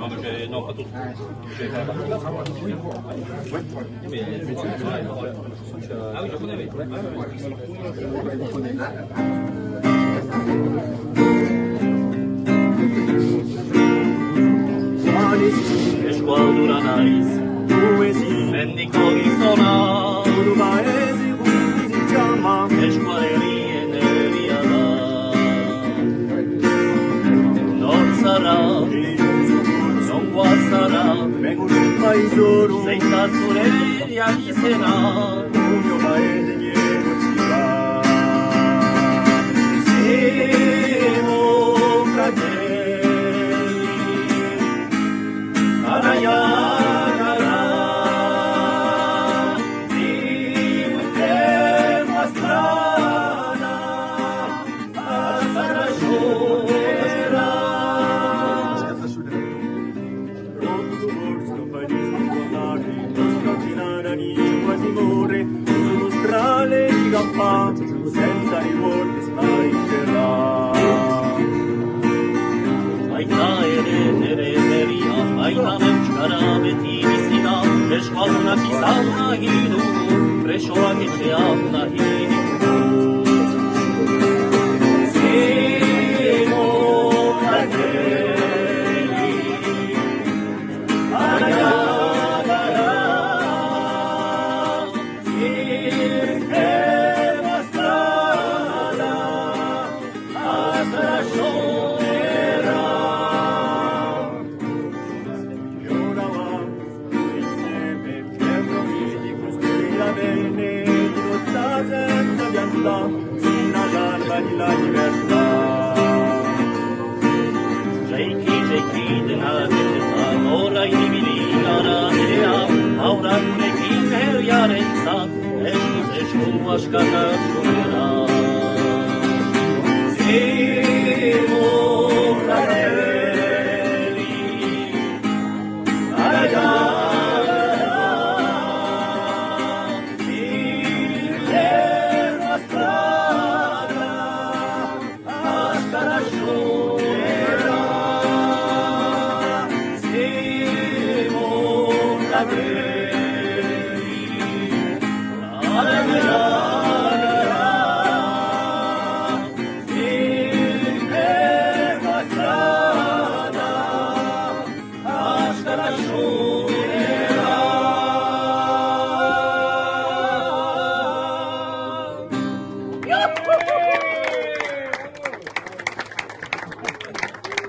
Non, perché non, pas tout. Ah oui, je connais, oui. Squadra nariz, mendico di sona, e squadrerie neriada. Non sarà, non guastarà, senza soleria di sera. Siamo fratelli, Arayagara, l'ultima strada, sarà sciogliera. Sullo strale di Gappa, senza rivolti spariscerà. Aita ereteria, aita meuskara beti bizida, eskuaduna pizarra hidu, presoak etxeak hidu. Siamo fratelli, Arayagara, l'ultima strada, sarà sciogliera. E ora va insieme per noi di costruire bene, di lottare senza piantà, fino all'alba di la libertà. Jeki, dena deteta, ora inibiligara idea, aura gurekin herriarentzat, esku askatasunera. Siamo fratelli, Arayagara, l'ultima strada, sarà sciogliera. Siamo fratelli.